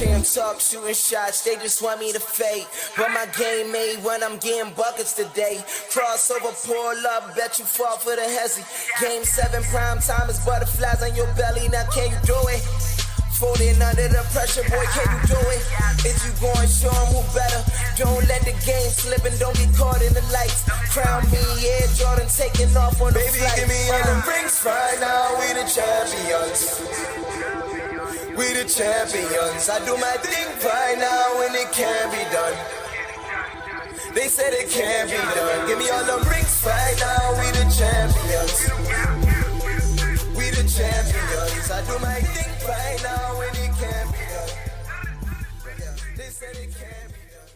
Champs up, shooting shots, they just want me to fade. But my game made when I'm getting buckets today. Crossover, pull up, bet you fall for the hezzy. Game 7, prime time is butterflies on your belly. Now can you do it? Folding under the pressure, boy, can you do it? If you going, show 'em who better. Don't let the game slip and don't get caught in the lights. Crown me, yeah, Jordan taking off on the Baby, flight. give me all the rings right now, we the champions. We the champions. I do my thing right now and it can be done. They said it can't be done. Give me all the rings right now, we the champions. We the champions. I do my thing right now and it can't be done. They said it can't be done.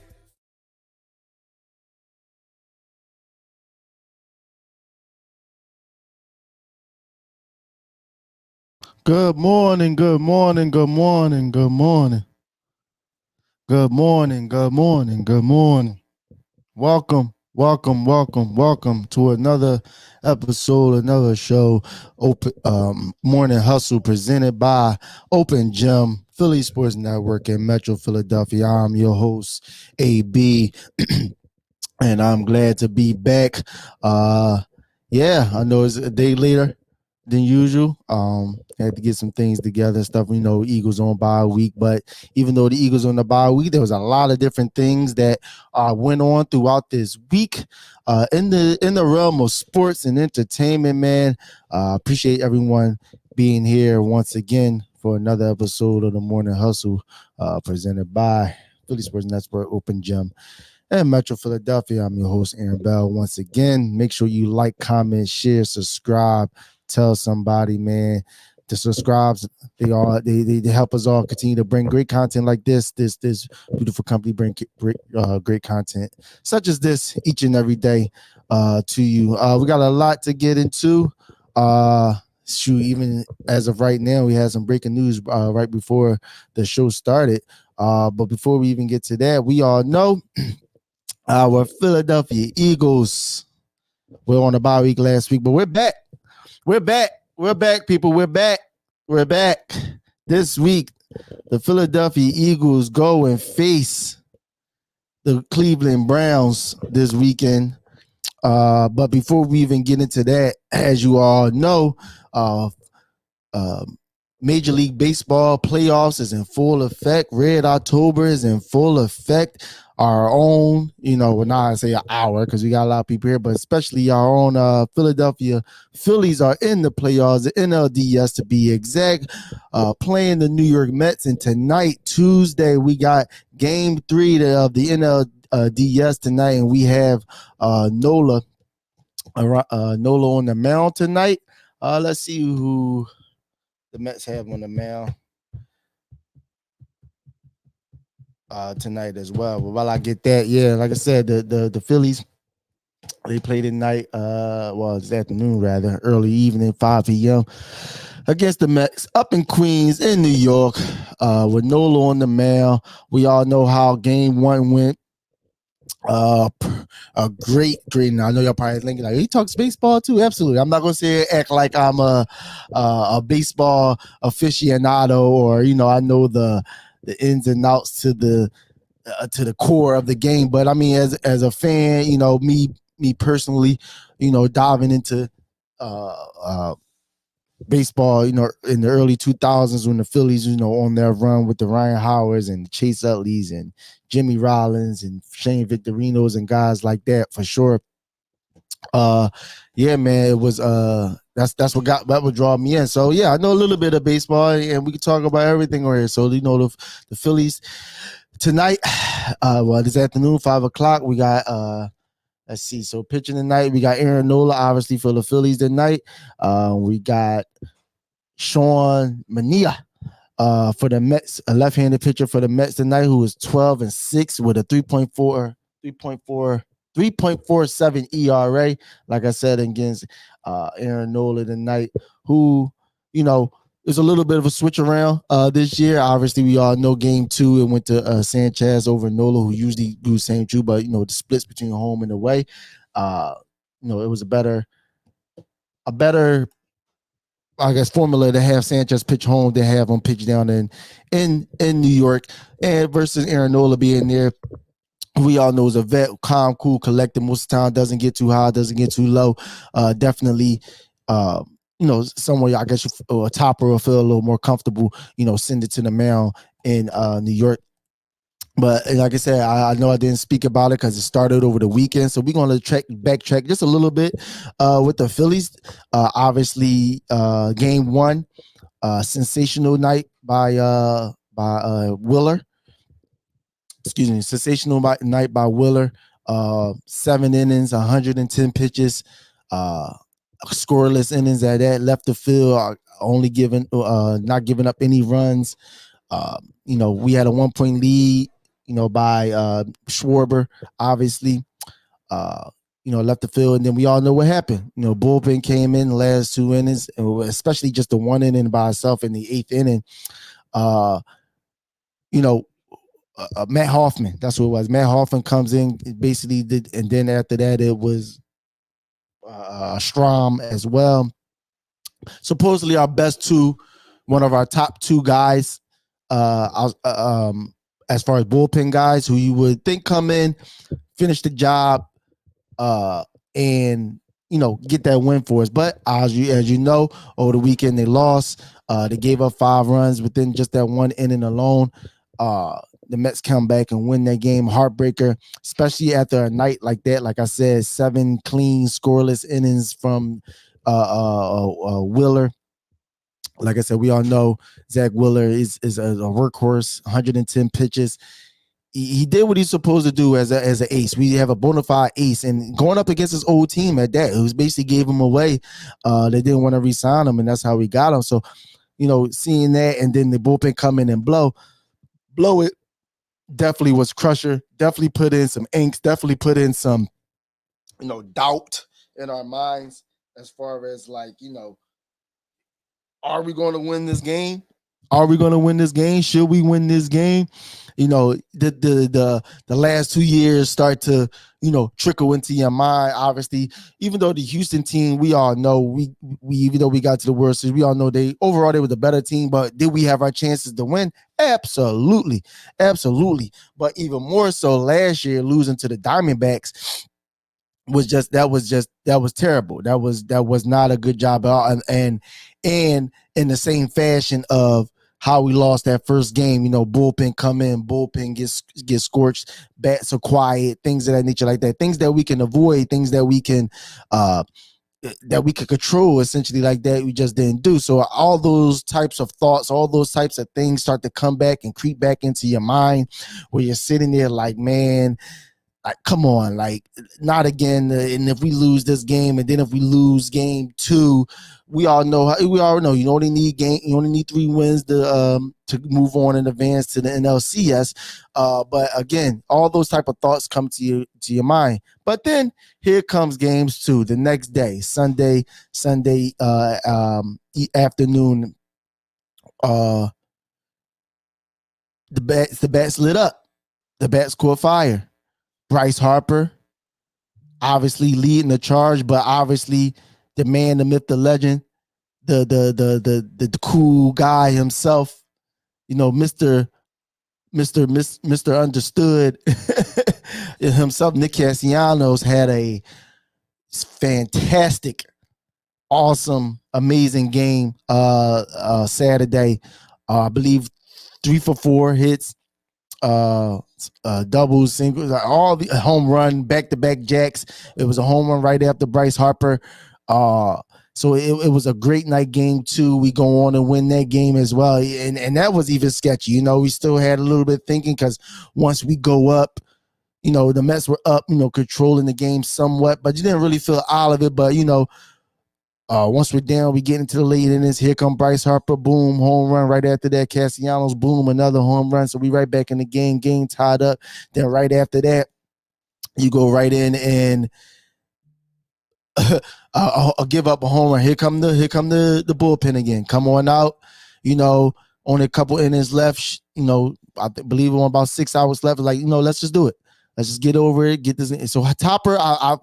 Good morning, good morning, good morning, good morning. Good morning, good morning, good morning. Welcome to another episode, another show, Morning Hustle presented by Open Gym, Philly Sports Network in Metro Philadelphia. I'm your host, AB, and I'm glad to be back. Yeah, I know it's a day later than usual. Had to get some things together and stuff. We know Eagles on bye week, but even though the Eagles on the bye week, there was a lot of different things that went on throughout this week in the realm of sports and entertainment. Man, appreciate everyone being here once again for another episode of the Morning Hustle, presented by Philly Sports Network, Open Gym, and Metro Philadelphia. I'm your host, Aaron Bell. Once again, make sure you like, comment, share, subscribe. Tell somebody, man, to subscribe. They help us all continue to bring great content like this beautiful company bring great content such as this each and every day to you. We got a lot to get into. Even as of right now, we had some breaking news right before the show started. But before we even get to that, we all know our Philadelphia Eagles were on a bye week last week, but we're back. We're back, people. We're back. This week, the Philadelphia Eagles go and face the Cleveland Browns this weekend. But before we even get into that, as you all know, Major League Baseball playoffs is in full effect. Red October is in full effect. Our own, well, not I say our, because we got a lot of people here, but especially our own Philadelphia Phillies are in the playoffs, the NLDS to be exact, playing the New York Mets. And tonight, Tuesday, we got Game 3 of the NLDS tonight, and we have Nola on the mound tonight. Let's see who the Mets have on the mound tonight as well. But while I get that, yeah, like I said, the Phillies, they play tonight, it's afternoon rather, early evening, 5 p.m. against the Mets up in Queens in New York, with Nola on the mound. We all know how Game 1 went. A great. I know y'all probably thinking like he talks baseball too. Absolutely. I'm not gonna say act like I'm a baseball aficionado or I know the ins and outs to the core of the game. But I mean, as a fan, me personally, diving into baseball, in the early 2000s when the Phillies, on their run with the Ryan Howards and Chase Utleys and Jimmy Rollins and Shane Victorinos and guys like that, for sure. Yeah, man, it was that's what draw me in. So yeah, I know a little bit of baseball, and we can talk about everything right here. So the Phillies tonight, this afternoon, 5:00, we got let's see. So pitching tonight, we got Aaron Nola, obviously for the Phillies tonight. We got Sean Mania for the Mets, a left-handed pitcher for the Mets tonight, who is 12-6 with a 3.47 ERA. Like I said, against Aaron Nola tonight, who there's a little bit of a switch around this year. Obviously, we all know Game 2 it went to Sanchez over Nola, who usually do the same too, but the splits between home and away. It was a better I guess, formula to have Sanchez pitch home, to have him pitch down in New York, and versus Aaron Nola being there. We all know is a vet, calm, cool, collected most of the time, doesn't get too high, doesn't get too low. Definitely, somewhere I guess a Topper will feel a little more comfortable, send it to the mound in New York. But like I said, I know I didn't speak about it because it started over the weekend. So we're going to backtrack just a little bit with the Phillies. Obviously, game one, sensational night by Willer. Excuse me, sensational night by Willer. 7 innings, 110 pitches, scoreless innings at that. Left the field, only not giving up any runs. We had a 1-point lead, by Schwarber, obviously. Left the field, and then we all know what happened. Bullpen came in the last 2 innings, especially just the 1 inning by itself in the 8th inning. Matt Hoffman, that's what it was. Matt Hoffman comes in, basically did, and then after that it was Strom as well. Supposedly our best 2, one of our top 2 guys, as far as bullpen guys, who you would think come in, finish the job, and get that win for us. But as you know, over the weekend they lost. They gave up 5 runs within just that 1 inning alone. The Mets come back and win that game. Heartbreaker, especially after a night like that. Like I said, 7 clean, scoreless innings from Willer. Like I said, we all know Zach Willer is a workhorse, 110 pitches. He did what he's supposed to do as an ace. We have a bona fide ace, and going up against his old team at that, who's basically gave him away. They didn't want to re-sign him, and that's how we got him. So, seeing that, and then the bullpen come in and blow it, definitely was crusher. Definitely put in some angst. Definitely put in some, doubt in our minds as far as are we going to win this game? Are we going to win this game? Should we win this game? The last 2 years start to, trickle into your mind. Obviously, even though the Houston team, we all know we even though we got to the World Series, we all know they were the better team. But did we have our chances to win? Absolutely. But even more so last year, losing to the Diamondbacks was terrible. That was not a good job at all. And in the same fashion of how we lost that first game, bullpen come in, bullpen gets scorched, bats are quiet, things of that nature like that, things that we can avoid, things that we can control, essentially, like that we just didn't do. So all those types of thoughts, all those types of things start to come back and creep back into your mind, where you're sitting there like, man, like, come on, like, not again. And if we lose this game, and then if we lose game 2, we all know you only need 3 wins to move on and advance to the NLCS. But again, all those type of thoughts come to your mind. But then here comes games 2 the next day, Sunday afternoon. The bats lit up. The bats caught fire. Bryce Harper, obviously leading the charge, but obviously the man, the myth, the legend, the cool guy himself, Mr. Understood himself, Nick Castellanos, had a fantastic, awesome, amazing game Saturday. I believe 3 for 4 hits. Doubles, singles, all the home run, back-to-back jacks. It was a home run right after Bryce Harper. So it was a great night. Game 2, we go on and win that game as well. And that was even sketchy. We still had a little bit thinking, because once we go up, the Mets were up, controlling the game somewhat, but you didn't really feel all of it. But, once we're down, we get into the late innings. Here come Bryce Harper, boom, home run. Right after that, Castellanos, boom, another home run. So we right back in the game tied up. Then right after that, you go right in and I'll give up a home run. Here come the bullpen again. Come on out. Only a couple innings left. I believe on about 6 hours left. Like, let's just do it. Let's just get over it. Get this. So Topper, I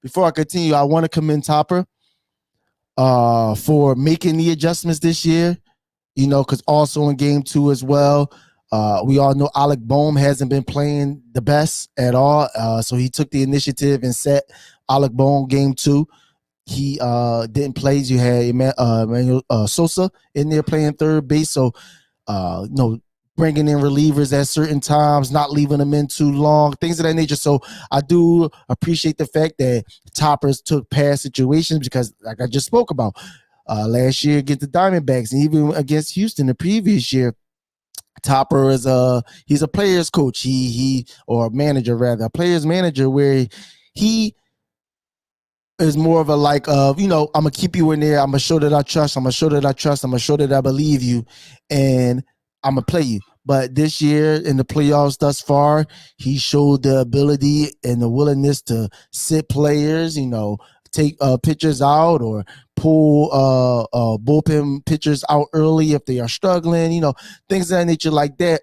before I continue, I want to commend Topper. for making the adjustments this year. Because also in game 2 as well, we all know Alec Bohm hasn't been playing the best at all. So he took the initiative and set Alec Bohm game 2. He didn't play. You had Emmanuel Sosa in there playing third base. So, bringing in relievers at certain times, not leaving them in too long, things of that nature. So I do appreciate the fact that Toppers took past situations because, like I just spoke about, last year against the Diamondbacks and even against Houston the previous year, Topper is he's a player's coach. He or a manager rather, a player's manager where he is more of a like of, I'm gonna keep you in there. I'm gonna show that I trust. I'm gonna show that I trust. I'm gonna show that I believe you, and I'm gonna play you. But this year in the playoffs thus far, he showed the ability and the willingness to sit players, take pitchers out or pull bullpen pitchers out early if they are struggling, things of that nature like that.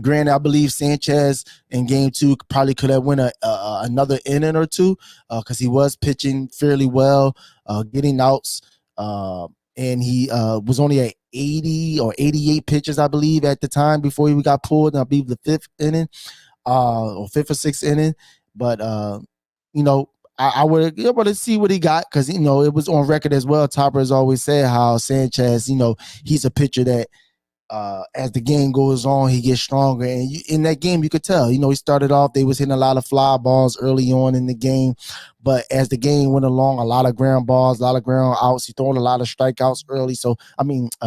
Granted, I believe Sanchez in game 2 probably could have won another inning or two because he was pitching fairly well, getting outs, and he was only at 80 or 88 pitches, I believe, at the time before he got pulled. I believe the 5th inning, or 5th or 6th inning. But I would able to see what he got because it was on record as well. Topper has always said how Sanchez, he's a pitcher that as the game goes on, he gets stronger. And in that game, you could tell, he started off, they was hitting a lot of fly balls early on in the game. But as the game went along, a lot of ground balls, a lot of ground outs. He throwing a lot of strikeouts early.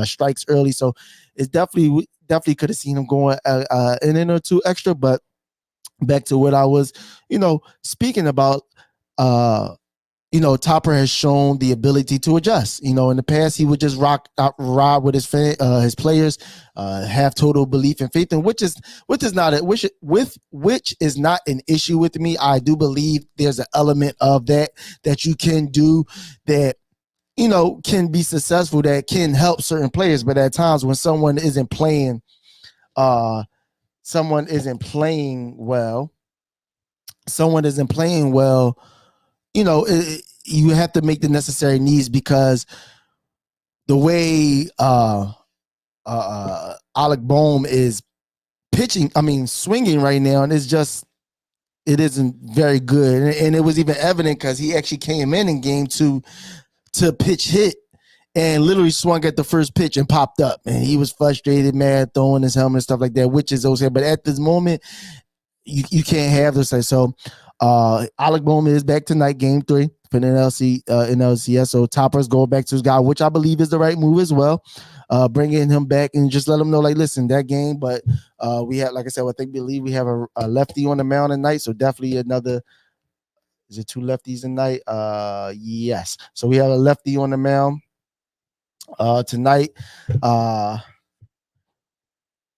Strikes early. So it's definitely could have seen him going an inning or two extra. But back to what I was, speaking about, Topper has shown the ability to adjust. In the past, he would just ride with his players, have total belief and faith, and which is not an issue with me. I do believe there's an element of that you can do that, can be successful, that can help certain players. But at times when someone isn't playing well, you have to make the necessary needs because the way Alec Bohm is pitching, swinging right now, and it isn't very good. And it was even evident because he actually came in game 2 to pitch hit and literally swung at the first pitch and popped up. And he was frustrated, mad, throwing his helmet and stuff like that, which is okay. But at this moment, you can't have this. So Alec Bohm is back tonight, game 3 for the NLCS. So Topper's going back to his guy, which I believe is the right move as well. Bringing him back and just let him know, like, listen, that game. But we have, like I said, believe we have a lefty on the mound tonight. So definitely another. Is it 2 lefties tonight? Yes. So we have a lefty on the mound tonight.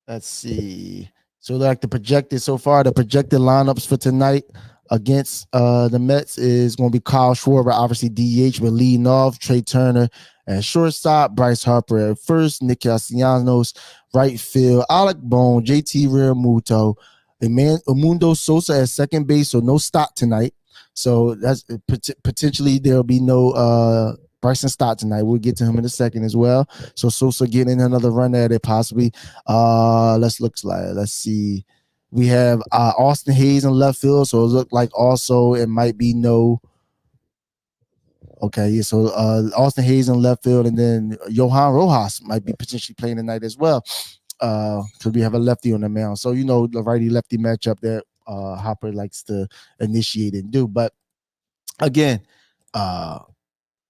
Let's see. So like the projected lineups for tonight against the Mets is going to be Kyle Schwarber, obviously DH, but leading off, Trey Turner at shortstop, Bryce Harper at first, Nick Castellanos right field, Alec Bohm, JT Realmuto, Edmundo Sosa at second base, so no Stott tonight. So that's potentially there'll be no Bryson Stott tonight. We'll get to him in a second as well. So Sosa getting another run at it possibly. Let's see. We have Austin Hayes in left field. So it looked like also it might be no. Okay, yeah. So Austin Hayes in left field, and then Johan Rojas might be potentially playing tonight as well. Because we have a lefty on the mound. So the righty lefty matchup that Hopper likes to initiate and do. But again,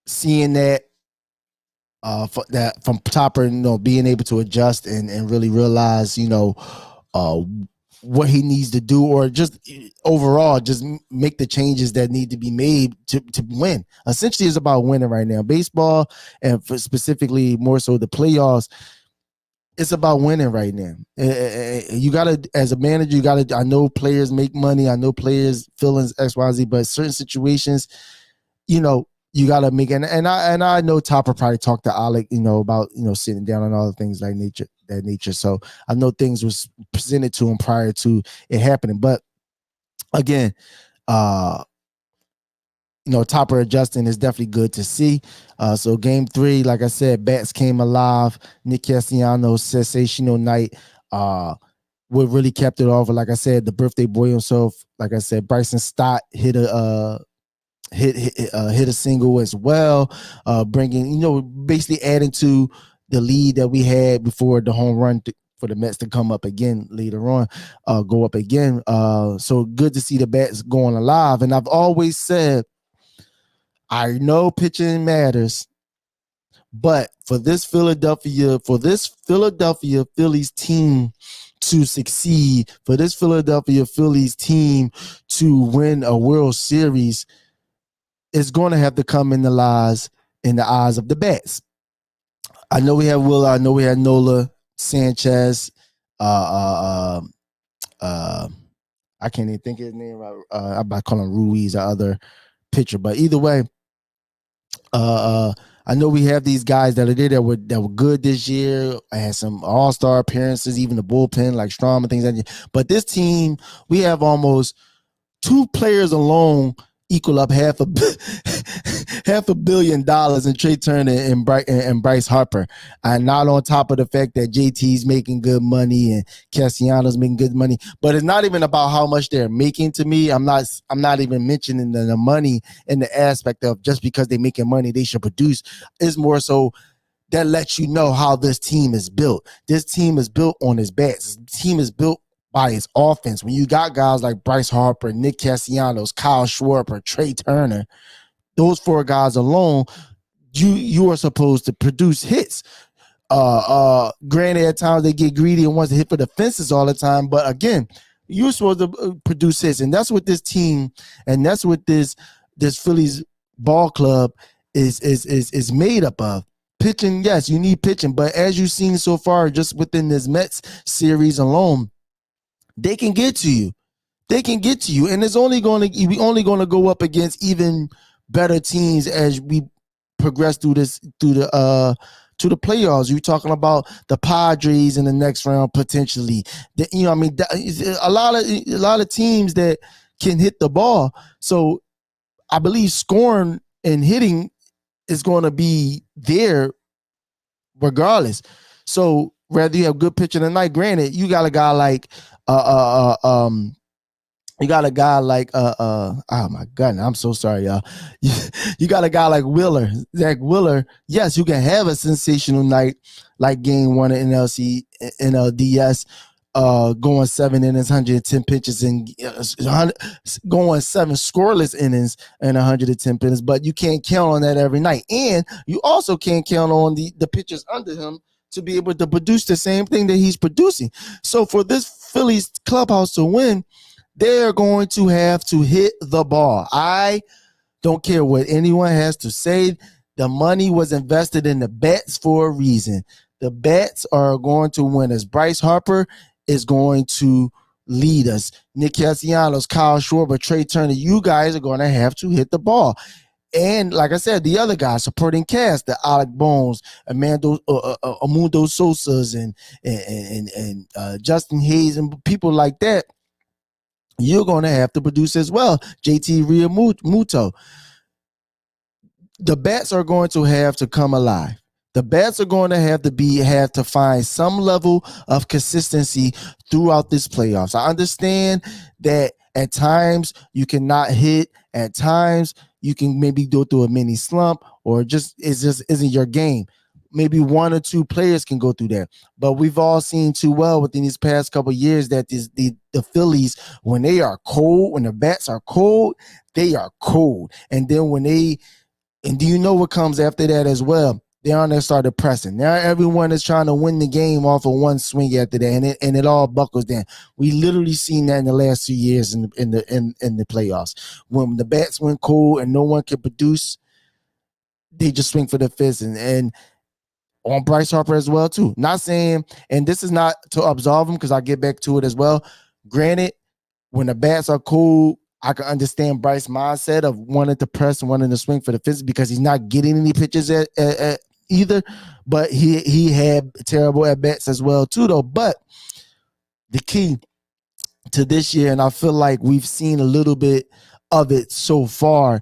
seeing that from Topper, being able to adjust and really realize, what he needs to do, or just overall just make the changes that need to be made to win. Essentially, it's about winning right now. Baseball, and specifically more so the playoffs, it's about winning right now. You gotta, as a manager, I know players make money. I know players feelings XYZ, but certain situations, you gotta make it. And I know Topper probably talked to Alec, about sitting down and all the things like that nature. So I know things was presented to him prior to it happening. But again, Topper adjusting is definitely good to see. So game 3, like I said, bats came alive. Nick Castellanos, sensational night. What really kept it off, like I said, the birthday boy himself. Like I said, Bryson Stott hit a single as well, bringing basically adding to the lead that we had before the home run for the Mets to come up again later on, go up again. So good to see the bats going alive. And I've always said, I know pitching matters, but for this Philadelphia Phillies team to succeed, for this Philadelphia Phillies team to win a World Series, it's going to have to come in the eyes of the bats. I know we have Willa. I know we had Nola, Sanchez. I can't even think of his name. I'm about to call him Ruiz, our other pitcher. But either way, I know we have these guys that are there that were good this year. I had some all-star appearances, even the bullpen like Strom and things like that. But this team, we have almost 2 players alone equal up $500 million in Trey Turner and Bryce Harper, and not on top of the fact that JT's making good money and Castellanos making good money. But it's not even about how much they're making. To me, I'm not even mentioning the money in the aspect of just because they're making money they should produce. It's more so that lets you know how this team is built. This team is built on his bats. This team is built by his offense. When you got guys like Bryce Harper, Nick Castellanos, Kyle Schwarber, Trey Turner, those 4 guys alone, you are supposed to produce hits. Granted, at times they get greedy and want to hit for the fences all the time, but again, you're supposed to produce hits, and that's what this team and that's what this Phillies ball club is made up of. Pitching, yes, you need pitching, but as you've seen so far, just within this Mets series alone, they can get to you. And it's only going to go up against even better teams as we progress through the playoffs. You're talking about the Padres in the next round potentially. A lot of teams that can hit the ball. So I believe scoring and hitting is going to be there regardless. So whether you have good pitching tonight, granted, you got a guy like oh my God, I'm so sorry, y'all. You got a guy like Zach Wheeler. Yes, you can have a sensational night like game 1 of NLDS, going 7 innings, 110 pitches, and going 7 scoreless innings and 110 pitches. But you can't count on that every night, and you also can't count on the pitchers under him to be able to produce the same thing that he's producing. So for this Phillies clubhouse to win, they're going to have to hit the ball. I don't care what anyone has to say. The money was invested in the bats for a reason. The bats are going to win us. Bryce Harper is going to lead us. Nick Castellanos, Kyle Schwarber, Trey Turner, you guys are going to have to hit the ball. And like I said, the other guys, supporting cast, the Alec Bones, Amundo Sosas, and Justin Hayes, and people like that, you're going to have to produce as well. JT Realmuto. The bats are going to have to come alive. The bats are going to have to find some level of consistency throughout this playoffs. I understand that at times you cannot hit. At times you can maybe go through a mini slump, or it just isn't your game. Maybe 1 or 2 players can go through that. But we've all seen too well within these past couple of years that the Phillies, when they are cold, when the bats are cold, they are cold. And then do you know what comes after that as well? They on there started pressing. Now everyone is trying to win the game off of one swing after that, and it all buckles down. We literally seen that in the last 2 years in the playoffs. When the bats went cold and no one could produce, they just swing for the fist, and on Bryce Harper as well too. Not saying, and this is not to absolve him because I'll get back to it as well. Granted, when the bats are cool, I can understand Bryce's mindset of wanting to press and wanting to swing for the fence because he's not getting any pitches at either. But he had terrible at bats as well too, though. But the key to this year, and I feel like we've seen a little bit of it so far,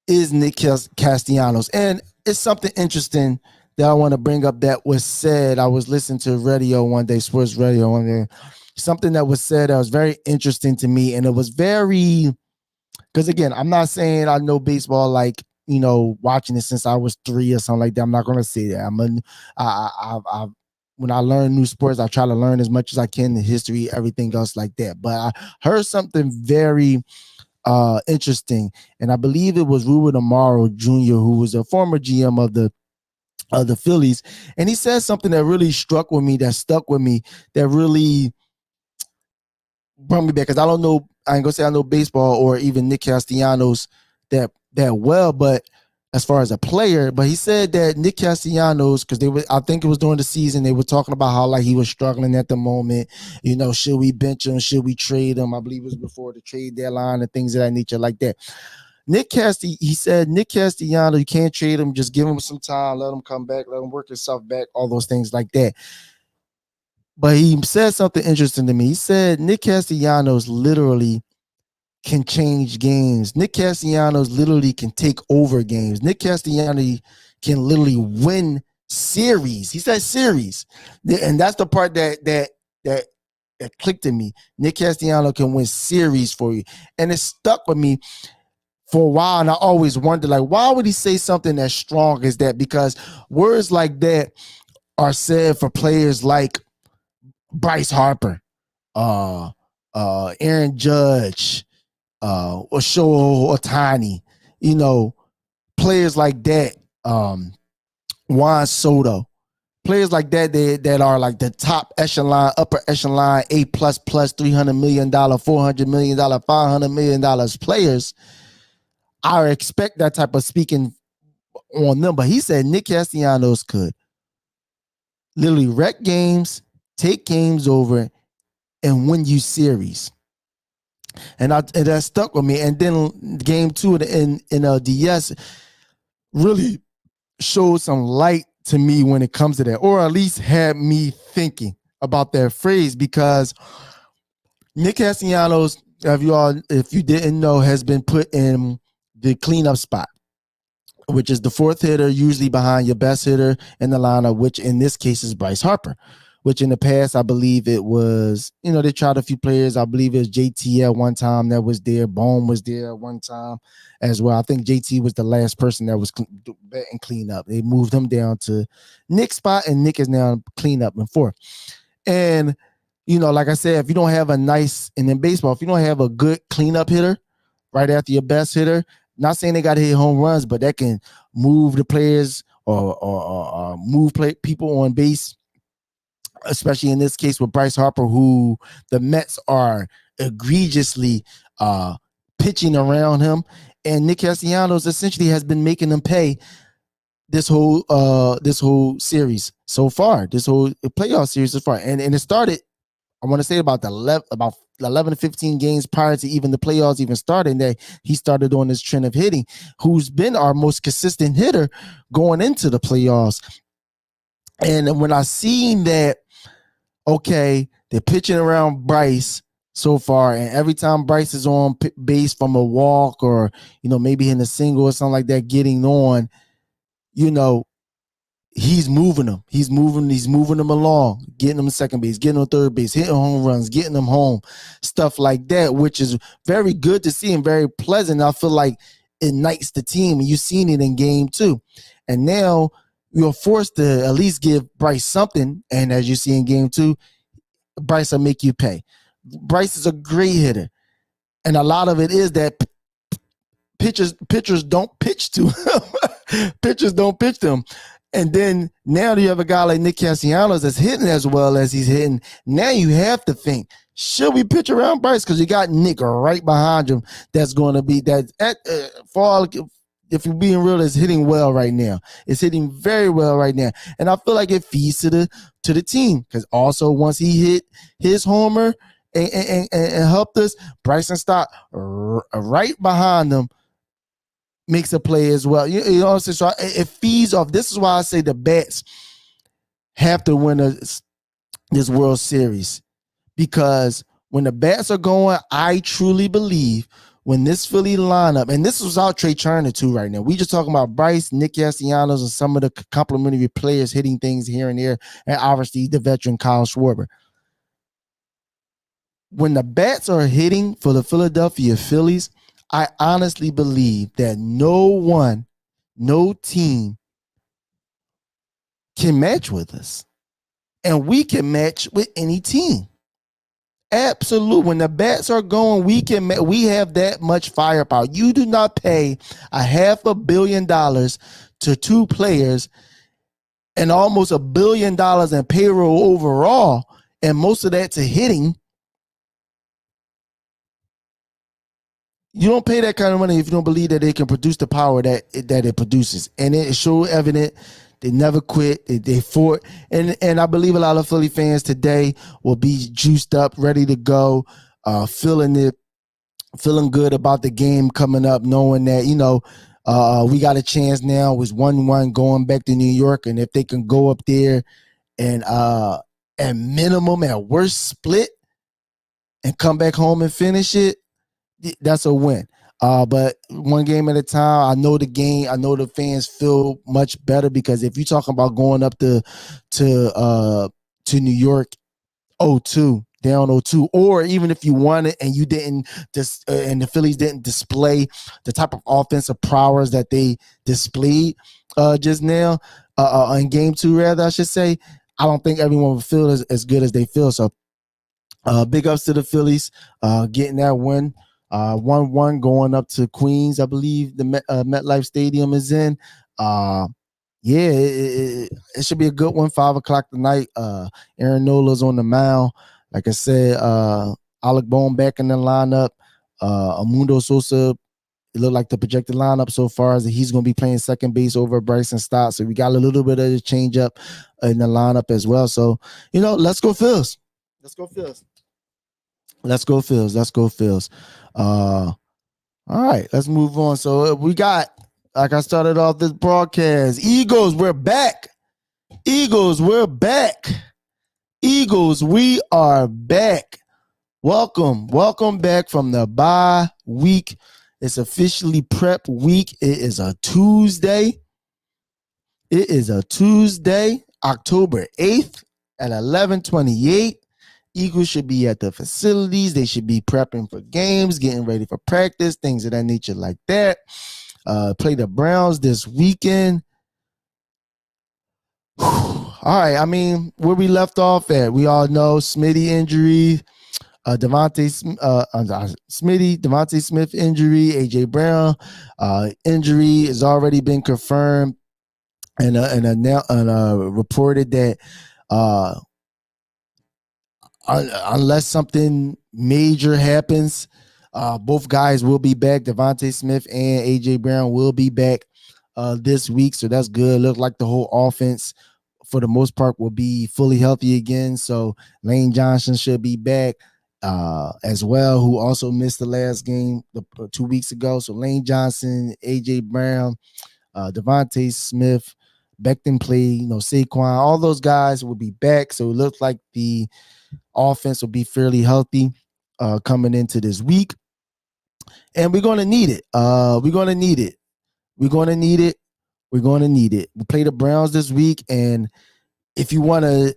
is Nick Castellanos. And it's something interesting that I want to bring up that was said. I was listening to radio one day, sports radio one day. Something that was said that was very interesting to me. And it was very, because again, I'm not saying I know baseball like, watching it since I was 3 or something like that. I'm not going to say that. When I learn new sports, I try to learn as much as I can, the history, everything else like that. But I heard something very interesting, and I believe it was Ruben Amaro Jr., who was a former GM of the Phillies, and he said something that really struck with me, that stuck with me, that really brought me back. Because I don't know, I ain't gonna say I know baseball or even Nick Castellanos that well, but as far as a player, but he said that Nick Castellanos, because I think it was during the season, they were talking about how like he was struggling at the moment. Should we bench him? Should we trade him? I believe it was before the trade deadline and things of that nature like that. He said, Nick Castellanos, you can't trade him. Just give him some time. Let him come back. Let him work himself back. All those things like that. But he said something interesting to me. He said Nick Castellanos literally can change games. Nick Castellanos literally can take over games. Nick Castellanos can literally win series. He said series. And that's the part that clicked in me. Nick Castellanos can win series for you. And it stuck with me for a while. And I always wondered, like, why would he say something as strong as that? Because words like that are said for players like Bryce Harper, Aaron Judge, or Shohei Ohtani, players like that, Juan Soto, players like that are like the top echelon, upper echelon, A++, $300 million, $400 million, $500 million players. I expect that type of speaking on them. But he said Nick Castellanos could literally wreck games, take games over, and win you series. And that stuck with me. And then game 2 in DS really showed some light to me when it comes to that, or at least had me thinking about that phrase, because Nick Castellanos, if you didn't know, has been put in the cleanup spot, which is the 4th hitter, usually behind your best hitter in the lineup, which in this case is Bryce Harper, which in the past, I believe it was, they tried a few players. I believe it was JT at one time that was there. Bohm was there at one time as well. I think JT was the last person that was betting cleanup. They moved him down to Nick's spot, and Nick is now cleanup and 4th. And, like I said, if you don't have and in baseball, if you don't have a good cleanup hitter right after your best hitter, not saying they got to hit home runs, but that can move the players or move people on base, especially in this case with Bryce Harper, who the Mets are egregiously pitching around him. And Nick Castellanos essentially has been making them pay this whole series so far, this whole playoff series so far. And it started, I want to say about 11 to 15 games prior to even the playoffs even starting, that he started on this trend of hitting, who's been our most consistent hitter going into the playoffs. And when I seen that, okay, they're pitching around Bryce so far, and every time Bryce is on base from a walk or, maybe in a single or something like that, getting on, he's moving them. He's moving them along, getting them to second base, getting them third base, hitting home runs, getting them home, stuff like that, which is very good to see and very pleasant. I feel like it ignites the team, and you've seen it in game 2. And now you're forced to at least give Bryce something, and as you see in game 2, Bryce will make you pay. Bryce is a great hitter, and a lot of it is that pitchers don't pitch to him. Pitchers don't pitch to him. And then now you have a guy like Nick Castellanos that's hitting as well as he's hitting. Now you have to think, should we pitch around Bryce? Because you got Nick right behind him that's going to be that for all, if you're being real, is hitting well right now. It's hitting very well right now. And I feel like it feeds to the team, because also once he hit his homer and helped us, Bryson Stott right behind him makes a play as well. You know what I'm saying? So it feeds off. This is why I say the bats have to win this World Series, because when the bats are going, I truly believe when this Philly lineup, and this was out Trey Turner too right now. We just talking about Bryce, Nick Castellanos, and some of the complimentary players hitting things here and there, and obviously the veteran Kyle Schwarber. When the bats are hitting for the Philadelphia Phillies, I honestly believe that no team can match with us. And we can match with any team. Absolutely. When the bats are going, we have that much firepower. You do not pay $500 million to two players and almost $1 billion in payroll overall, and most of that to hitting. You don't pay that kind of money if you don't believe that they can produce the power that it produces. And it's so evident. They never quit. They fought. And I believe a lot of Philly fans today will be juiced up, ready to go, feeling good about the game coming up, knowing that, we got a chance now. It was 1-1 going back to New York. And if they can go up there and at minimum, at worst, split and come back home and finish it, that's a win. But one game at a time. I know the game. I know the fans feel much better because if you're talking about going up to New York 0-2, down 0-2, or even if you won it and you didn't and the Phillies didn't display the type of offensive prowess that they displayed just now in game 2, rather I should say, I don't think everyone would feel as good as they feel. So big ups to the Phillies getting that win. 1-1 going up to Queens, I believe the MetLife Stadium is in. It should be a good one. 5:00 tonight. Aaron Nola's on the mound. Like I said, Alec Bohm back in the lineup. Amundo Sosa, it looked like the projected lineup so far is that he's going to be playing second base over Bryson Stott. So we got a little bit of a change up in the lineup as well. So, let's go Phils. Let's go Phils. Let's go Phils. Let's go Phils. All right, let's move on. So we got, like I started off this broadcast, Eagles, we're back. Eagles, we're back. Eagles, we are back. Welcome back from the bye week. It's officially prep week. It is a Tuesday. October 8th at 11:28. Eagles should be at the facilities. They should be prepping for games, getting ready for practice, things of that nature like that. Play the Browns this weekend. All right, I mean, where we left off at, we all know Smitty injury, Devontae Smith injury, AJ Brown injury has already been confirmed and reported that unless something major happens, both guys will be back. Devontae Smith and AJ Brown will be back this week, so that's good. Look like the whole offense, for the most part, will be fully healthy again. So Lane Johnson should be back as well, who also missed the last game 2 weeks ago. So Lane Johnson, AJ Brown, Devontae Smith, Becton play, Saquon, all those guys will be back. So it looks like the offense will be fairly healthy coming into this week. And we're going to need it. We're going to need it. We play the Browns this week. And if you want to,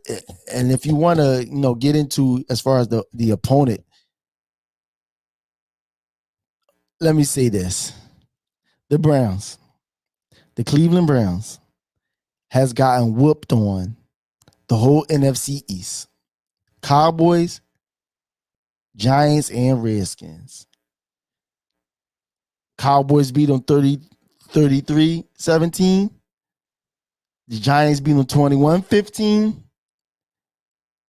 get into as far as the opponent, let me say this. The Cleveland Browns has gotten whooped on the whole NFC East. Cowboys, Giants, and Redskins. Cowboys beat them 33-17. The Giants beat them 21-15.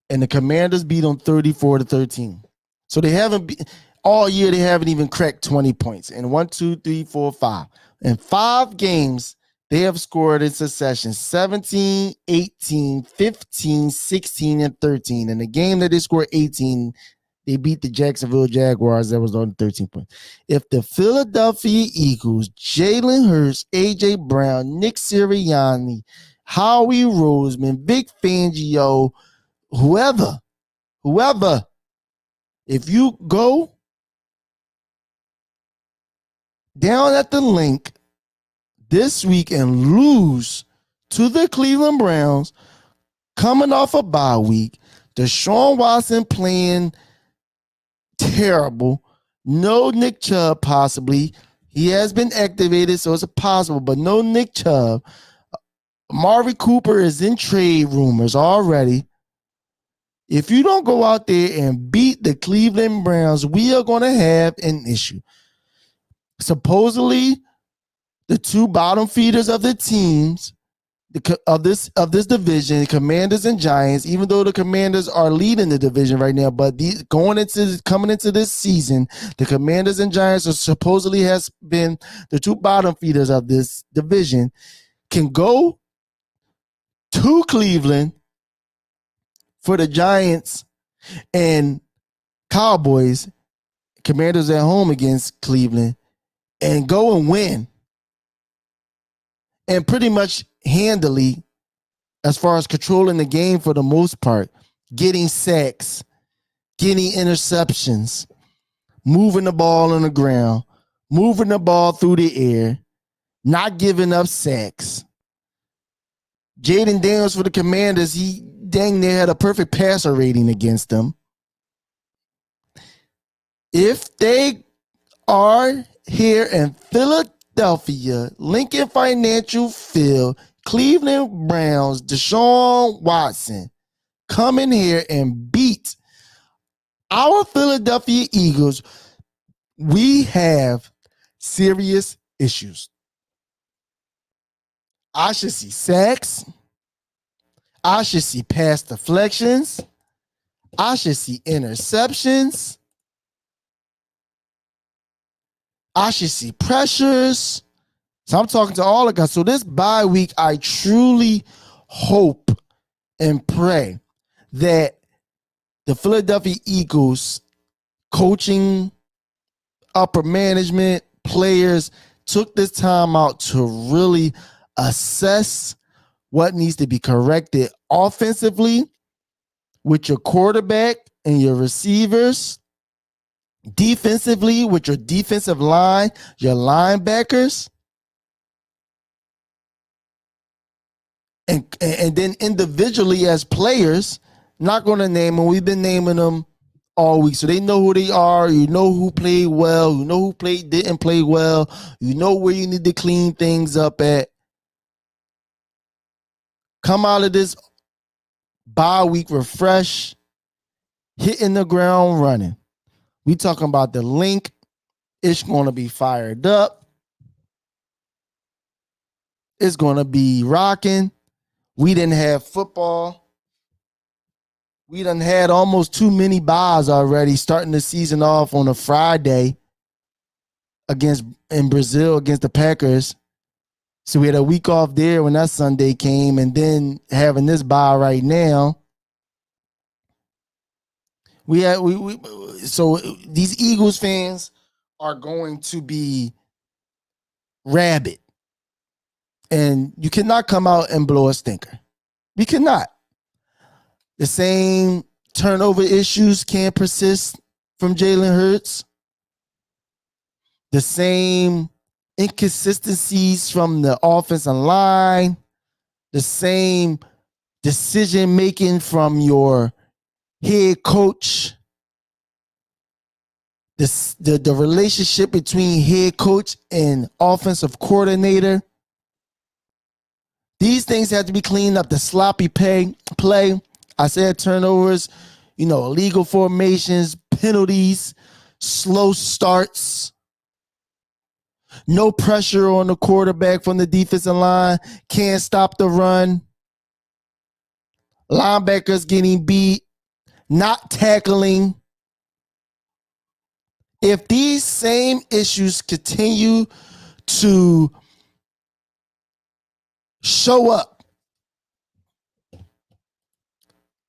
And the Commanders beat them 34-13. So they haven't all year, they haven't even cracked 20 points. And 1, 2, 3, 4, 5. In 5 games, they have scored in succession 17, 18, 15, 16, and 13. In the game that they scored 18, they beat the Jacksonville Jaguars. That was on 13 points. If the Philadelphia Eagles, Jalen Hurts, A.J. Brown, Nick Sirianni, Howie Roseman, Vic Fangio, whoever, if you go down at the link this week and lose to the Cleveland Browns, coming off a bye week, Deshaun Watson playing terrible, no Nick Chubb possibly. He has been activated, so it's possible, but no Nick Chubb. Amari Cooper is in trade rumors already. If you don't go out there and beat the Cleveland Browns, we are going to have an issue. Supposedly, the two bottom feeders of the teams of this division, Commanders and Giants, even though the Commanders are leading the division right now, but coming into this season, the Commanders and Giants are supposedly has been the two bottom feeders of this division, can go to Cleveland for the Giants and Cowboys, Commanders at home against Cleveland, and go and win. And pretty much handily, as far as controlling the game for the most part, getting sacks, getting interceptions, moving the ball on the ground, moving the ball through the air, not giving up sacks. Jaden Daniels for the Commanders, he dang near had a perfect passer rating against them. If they are here in Philadelphia, Lincoln Financial Field, Cleveland Browns, Deshaun Watson come in here and beat our Philadelphia Eagles, we have serious issues. I should see sacks. I should see pass deflections. I should see interceptions. I should see pressures. So I'm talking to all the guys. So this bye week, I truly hope and pray that the Philadelphia Eagles coaching, upper management, players took this time out to really assess what needs to be corrected offensively with your quarterback and your receivers, defensively with your defensive line, your linebackers, and then individually as players. Not going to name them. We've been naming them all week, so they know who they are. You know who played well. You know who didn't play well. You know where you need to clean things up at. Come out of this bye week refreshed, hitting the ground running. We talking about the link. It's going to be fired up. It's going to be rocking. We didn't have football. We done had almost too many buys already, starting the season off on a Friday in Brazil against the Packers. So we had a week off there when that Sunday came, and then having this bye right now. So these Eagles fans are going to be rabid, and you cannot come out and blow a stinker. We cannot. The same turnover issues can persist from Jalen Hurts. The same inconsistencies from the offensive line. The same decision-making from your head coach. The relationship between head coach and offensive coordinator. These things have to be cleaned up. The sloppy play. I said turnovers, illegal formations, penalties, slow starts, no pressure on the quarterback from the defensive line, can't stop the run, linebackers getting beat, not tackling. If these same issues continue to show up,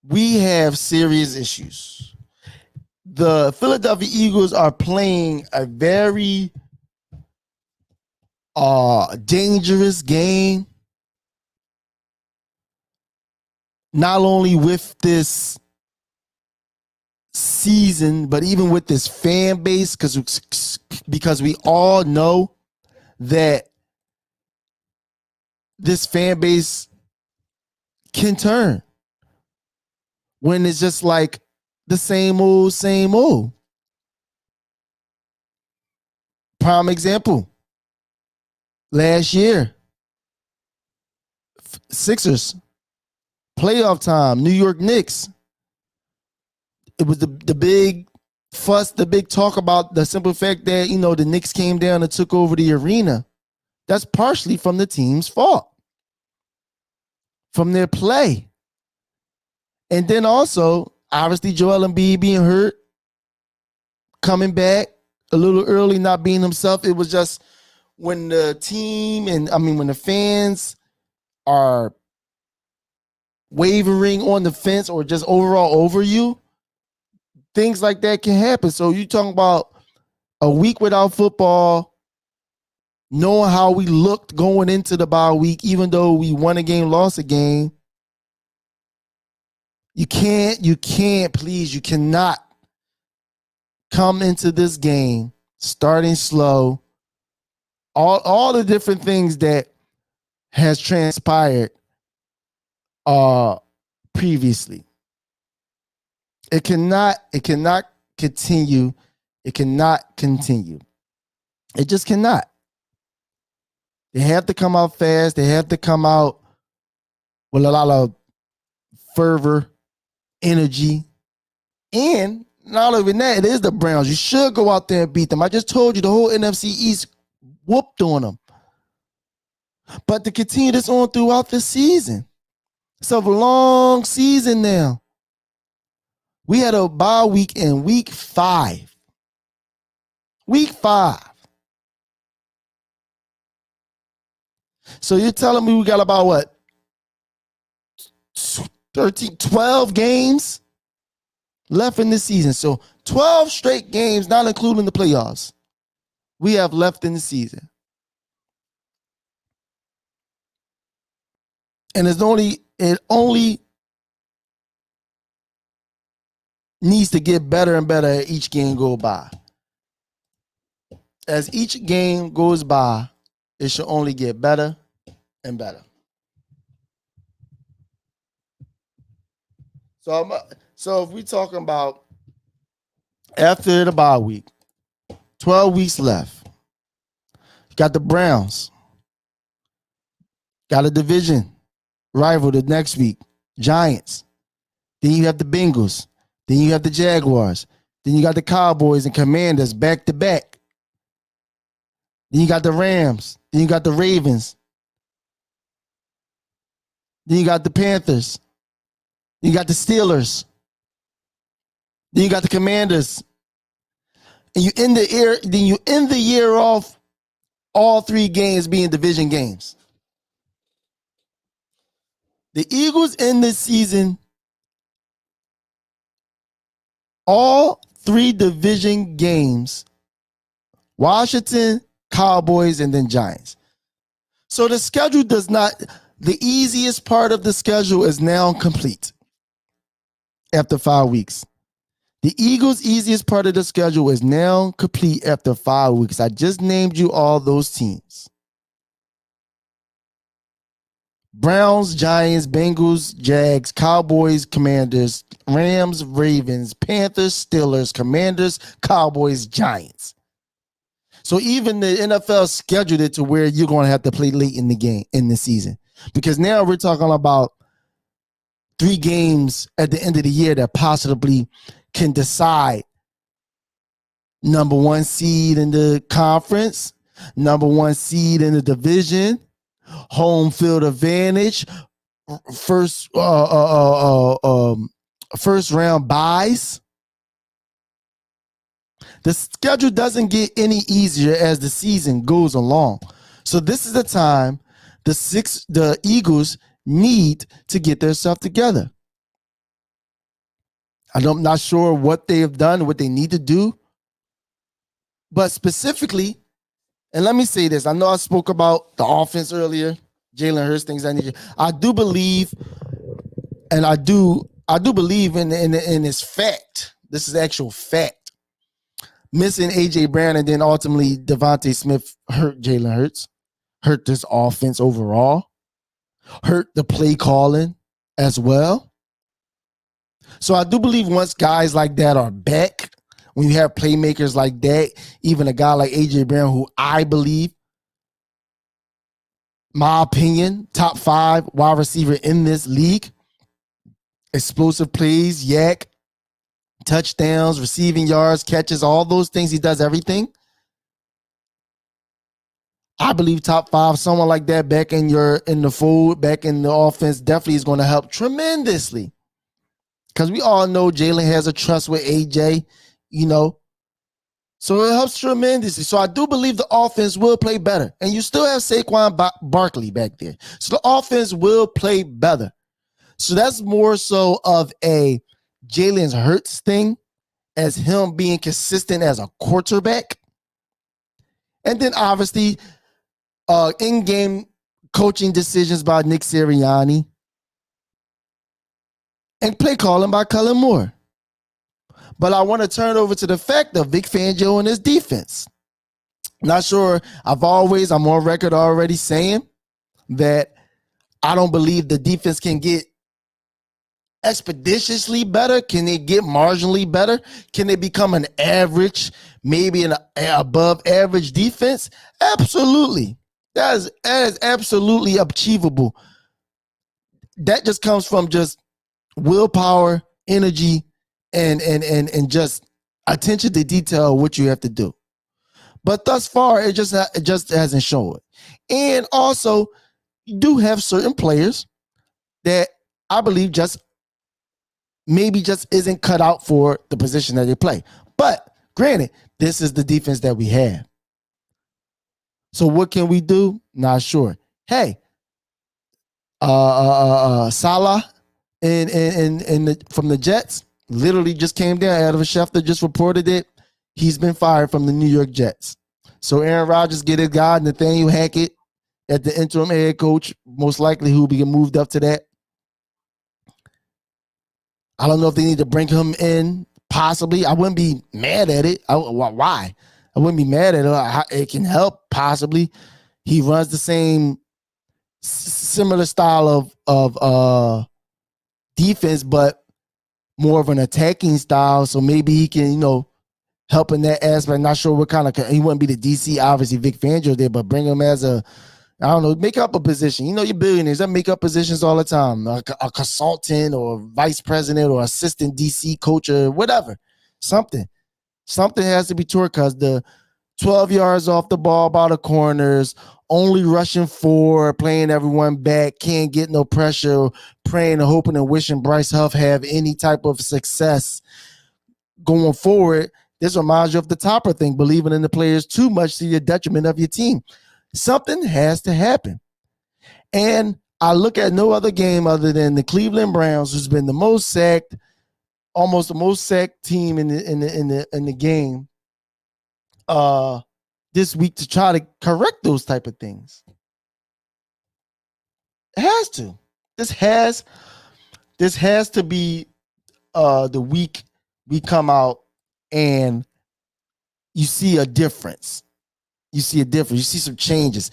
we have serious issues. The Philadelphia Eagles are playing a very dangerous game. Not only with this season, but even with this fan base, because we all know that this fan base can turn when it's just like the same old, same old. Prime example. Last year, Sixers, playoff time, New York Knicks. It was the big fuss, the big talk about the simple fact that, the Knicks came down and took over the arena. That's partially from the team's fault, from their play. And then also, obviously, Joel Embiid being hurt, coming back a little early, not being himself. It was just when the team when the fans are wavering on the fence or just overall over you, things like that can happen. So you talking about a week without football, knowing how we looked going into the bye week, even though we won a game, lost a game. You cannot come into this game starting slow. All the different things that has transpired previously. It cannot continue. It cannot continue. It just cannot. They have to come out fast. They have to come out with a lot of fervor, energy, and not even that, it is the Browns. You should go out there and beat them. I just told you the whole NFC East whooped on them. But to continue this on throughout the season, it's a long season now. We had a bye week in week 5. Week 5. So you're telling me we got about what? 12 games left in the season. So 12 straight games, not including the playoffs, we have left in the season. And it only needs to get better and better as each game goes by. As each game goes by, it should only get better and better. So if we're talking about after the bye week, 12 weeks left, you got the Browns, got a division rival the next week, Giants. Then you have the Bengals. Then you have the Jaguars. Then you got the Cowboys and Commanders back to back. Then you got the Rams. Then you got the Ravens. Then you got the Panthers. Then you got the Steelers. Then you got the Commanders. And you end the year off all 3 games being division games. The Eagles end this season all 3 division games. Washington, Cowboys, and then Giants. So the schedule the easiest part of the schedule is now complete after 5 weeks. The Eagles' easiest part of the schedule is now complete after 5 weeks. I just named you all those teams. Browns, Giants, Bengals, Jags, Cowboys, Commanders, Rams, Ravens, Panthers, Steelers, Commanders, Cowboys, Giants. So even the NFL scheduled it to where you're going to have to play late in the game, in the season. Because now we're talking about 3 games at the end of the year that possibly can decide number 1 seed in the conference, number 1 seed in the division, home field advantage, first round buys. The schedule doesn't get any easier as the season goes along. So this is the time the Eagles need to get their stuff together. I'm not sure what they have done, what they need to do. But specifically, and let me say this. I know I spoke about the offense earlier, Jalen Hurts, things I need. I do believe, and I do believe in this fact. This is actual fact. missing A.J. Brown, and then ultimately Devontae Smith hurt Jalen Hurts, hurt this offense overall, hurt the play calling as well. So I do believe once guys like that are back, when you have playmakers like that, even a guy like A.J. Brown, who I believe, my opinion, top 5 wide receiver in this league, explosive plays, yak, touchdowns, receiving yards, catches, all those things. He does everything. I believe top 5, someone like that back in the fold, back in the offense, definitely is going to help tremendously. Because we all know Jalen has a trust with AJ, so it helps tremendously. So I do believe the offense will play better. And you still have Saquon Barkley back there. So the offense will play better. So that's more so of a Jalen Hurts thing, as him being consistent as a quarterback. And then obviously in-game coaching decisions by Nick Sirianni and play calling by Kellen Moore. But I want to turn over to the fact of Vic Fangio and his defense. Not sure. I'm on record already saying that I don't believe the defense can get expeditiously better. Can they get marginally better? Can they become an average, maybe an above average defense? Absolutely. That is absolutely achievable. That just comes from just willpower, energy, and just attention to detail of what you have to do. But thus far, it just hasn't shown it. And also, you do have certain players that I believe just isn't cut out for the position that they play. But granted, this is the defense that we have. So what can we do? Not sure. Hey, Salah from the Jets literally just came down. Adam Schefter just reported it. He's been fired from the New York Jets. So Aaron Rodgers get his guy, Nathaniel Hackett, at the interim head coach, most likely who will be moved up to that. I don't know if they need to bring him in, possibly. I wouldn't be mad at it. Why? I wouldn't be mad at it. It can help, possibly. He runs the same similar style of defense, but more of an attacking style. So maybe he can, help in that aspect. Not sure what kind of, he wouldn't be the DC, obviously Vic Fangio there, but bring him as make up a position. You're billionaires that make up positions all the time. A consultant or vice president or assistant DC coach or whatever. Something has to be taught, because the 12 yards off the ball by the corners, only rushing 4, playing everyone back, can't get no pressure, praying and hoping and wishing Bryce Huff have any type of success going forward. This reminds you of the Topper thing, believing in the players too much to the detriment of your team. Something has to happen. And I look at no other game other than the Cleveland Browns, who's been the most sacked, almost the most sacked team in the game this week, to try to correct those type of things. It has to. This has to be the week we come out and you see a difference. You see some changes.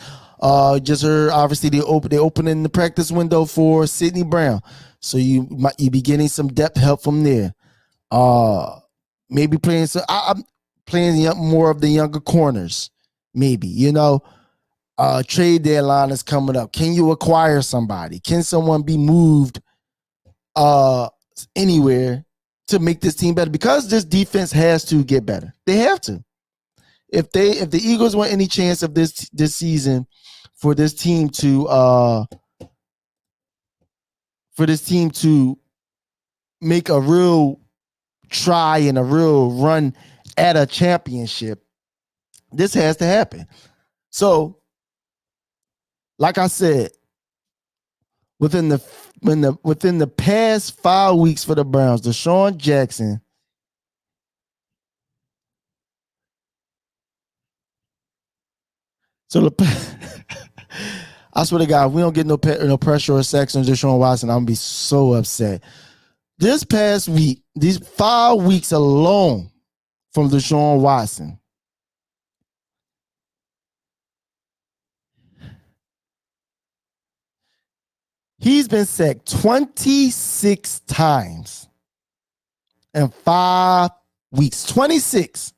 Just heard, obviously, they opening the practice window for Sidney Brown. So you be getting some depth help from there. Maybe playing more of the younger corners. Maybe, trade deadline is coming up. Can you acquire somebody? Can someone be moved anywhere to make this team better? Because this defense has to get better. They have to. If the Eagles want any chance of this season, for this team to make a real try and a real run at a championship, this has to happen. So, like I said, within the past 5 weeks for the Browns, Deshaun Jackson, so I swear to God, if we don't get no pressure or sex on Deshaun Watson, I'm gonna be so upset. This past week, these 5 weeks alone from Deshaun Watson. He's been sacked 26 times in 5 weeks. 26.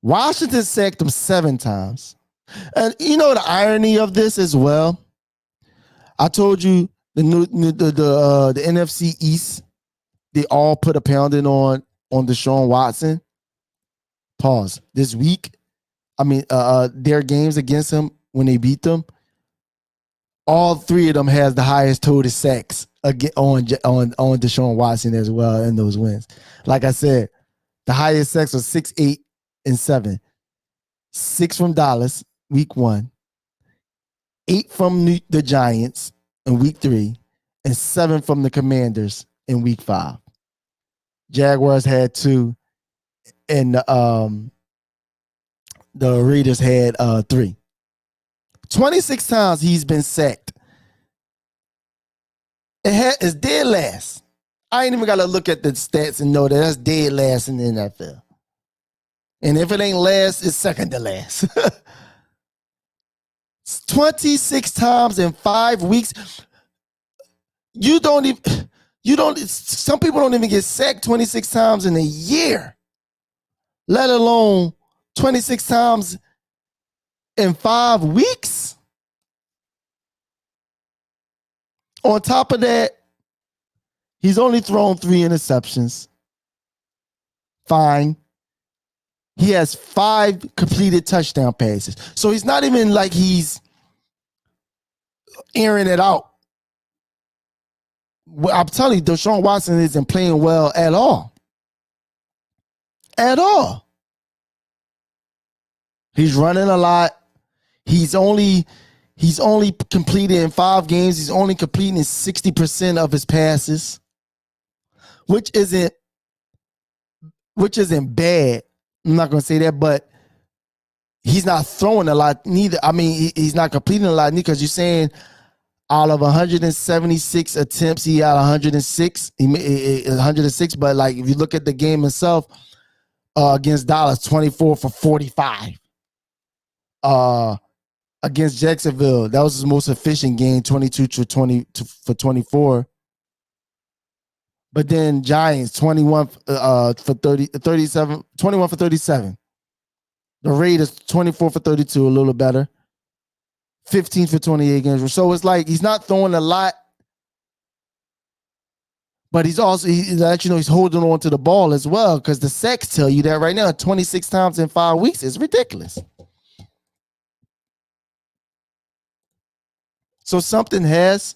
Washington sacked him 7 times. And you know the irony of this as well? I told you the NFC East, they all put a pounding on Deshaun Watson. Pause. This week, their games against him when they beat them, all 3 of them has the highest total sacks on Deshaun Watson as well in those wins. Like I said, the highest sacks was 6, 8, and 7. 6 from Dallas, week 1. 8 from the Giants in week 3. And 7 from the Commanders in week 5. Jaguars had 2. And the Raiders had 3. 26 times he's been sacked. It's dead last. I ain't even got to look at the stats and know that that's dead last in the NFL. And if it ain't last, it's second to last. 26 times in 5 weeks. Some people don't even get sacked 26 times in a year, let alone 26 times in 5 weeks. On top of that, he's only thrown 3 interceptions. Fine. He has 5 completed touchdown passes. So he's not even like he's airing it out. I'm telling you, Deshaun Watson isn't playing well at all. At all. He's running a lot. He's only completed in 5 games. He's only completing 60% of his passes, which isn't bad. I'm not going to say that, but he's not throwing a lot neither. I mean, he's not completing a lot neither, because you're saying out of 176 attempts, he had 106. He made 106, but like if you look at the game itself against Dallas, 24 for 45. Against Jacksonville, that was his most efficient game, 22 for 24. But then Giants, 21 for 37, 21 for 37. The Raiders, 24 for 32, a little better. 15 for 28 games. So it's like he's not throwing a lot, but he's holding on to the ball as well, because the sacks tell you that right now, 26 times in 5 weeks is ridiculous. So something has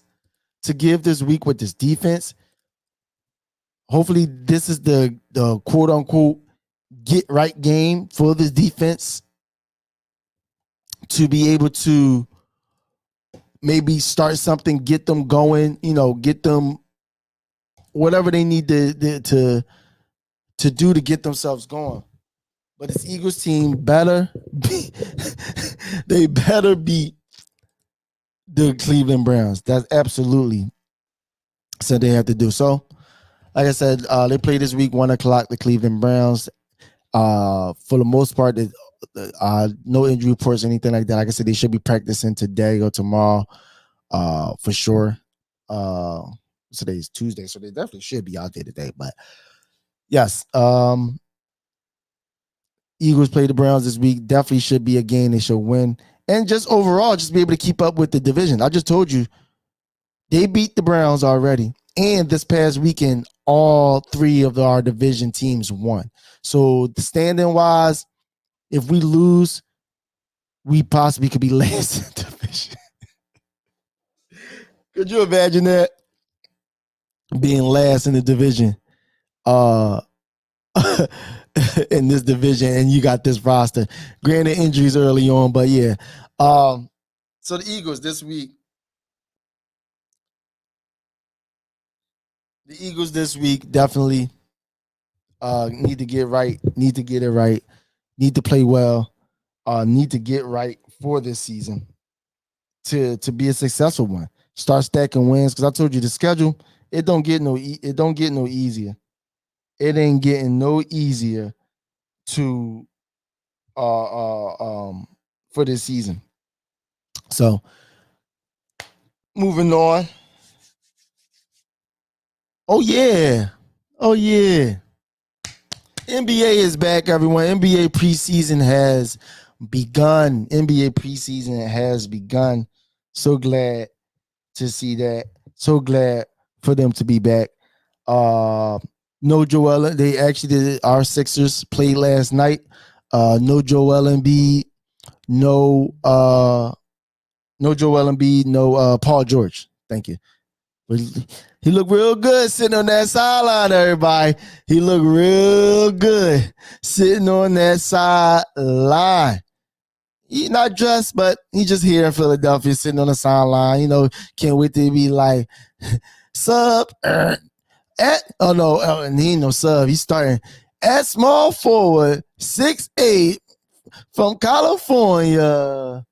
to give this week with this defense. Hopefully this is the quote unquote get right game for this defense to be able to maybe start something, get them going, get them whatever they need to do to get themselves going. But this Eagles team better be they better beat the Cleveland Browns. That's absolutely something they have to do. So, like I said, they play this week 1:00. The Cleveland Browns. For the most part, no injury reports, anything like that. Like I said, they should be practicing today or tomorrow, for sure. Today's Tuesday, so they definitely should be out there today. But yes, Eagles play the Browns this week. Definitely should be a game they should win, and just overall, just be able to keep up with the division. I just told you they beat the Browns already, and this past weekend, all 3 of our division teams won. So the standing wise, if we lose, we possibly could be last in the division. Could you imagine that? Being last in the division, in this division, and you got this roster. Granted, injuries early on, but yeah. So the Eagles this week. The Eagles this week definitely need to get right. Need to get it right. Need to play well. Need to get right for this season to be a successful one. Start stacking wins, because I told you the schedule, it don't get no easier. it ain't getting no easier to for this season. So moving on. Oh yeah. Oh yeah. NBA is back, everyone. NBA preseason has begun. NBA preseason has begun. So glad to see that. So glad for them to be back. No Joel. They actually did. Our Sixers played last night. No Joel Embiid. No. No Joel Embiid. No Paul George. Thank you. But he looked real good sitting on that sideline, everybody. He looked real good sitting on that sideline. He not dressed, but he just here in Philadelphia sitting on the sideline. Can't wait to be like, sub. Oh no, and he ain't no sub. He's starting at small forward, 6'8", from California.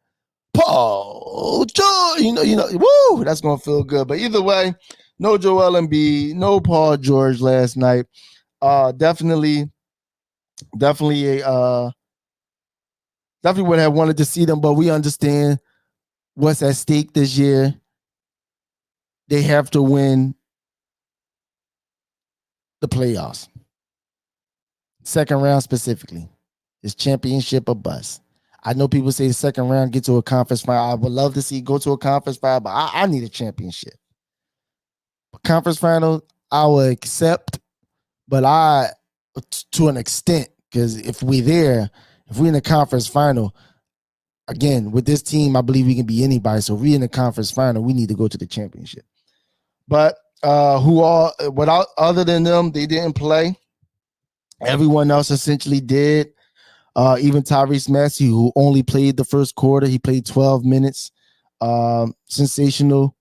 Paul George, woo, that's gonna feel good. But either way, no Joel Embiid, no Paul George last night. Definitely definitely would have wanted to see them, but we understand what's at stake this year. They have to win the playoffs, second round specifically. It's championship or bust. I know people say the second round, get to a conference final. I would love to see go to a conference final, but I need a championship. Conference final, I will accept, but to an extent, because if we're in the conference final, again, with this team, I believe we can be anybody. So if we're in the conference final, we need to go to the championship. But other than them, they didn't play. Everyone else essentially did. Even Tyrese Maxey, who only played the first quarter, he played 12 minutes. Sensational.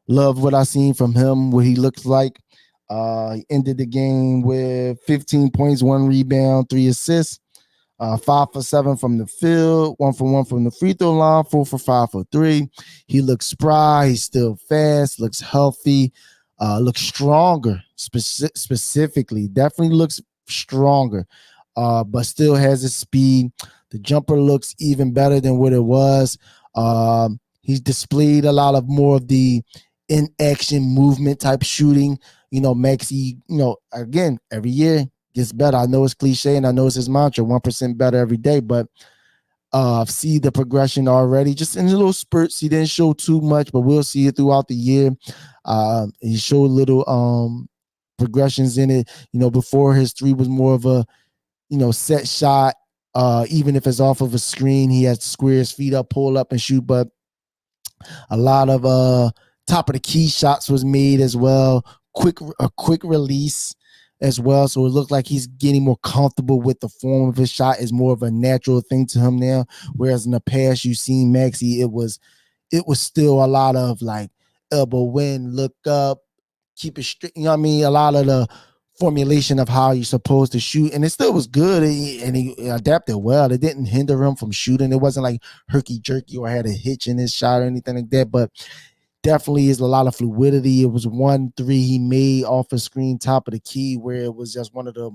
Love what I seen from him, what he looks like. He ended the game with 15 points, 1 rebound, 3 assists. 5 for 7 from the field, 1 for 1 from the free throw line, 4 for 5 for 3. He looks spry. He's still fast. Looks healthy. Looks stronger. Specifically, definitely looks stronger. But still has his speed. The jumper looks even better than what it was. He's displayed a lot of more of the in action movement type shooting. Maxey, again, every year gets better. I know it's cliche and I know it's his mantra, 1% better every day, but see the progression already. Just in little spurts. He didn't show too much, but we'll see it throughout the year. He showed little progressions in it. Before his three was more of a set shot. Even if it's off of a screen, he has to square his feet up, pull up, and shoot. But a lot of top of the key shots was made as well. A quick release as well. So it looked like he's getting more comfortable with the form of his shot. Is more of a natural thing to him now. Whereas in the past, you've seen Maxey, it was still a lot of like elbow in, look up, keep it straight. You know what I mean? A lot of the formulation of how you're supposed to shoot, and it still was good, and he adapted well. It didn't hinder him from shooting. It wasn't like herky jerky or had a hitch in his shot or anything like that, but definitely is a lot of fluidity. It was 1-3 he made off a screen top of the key where it was just one of the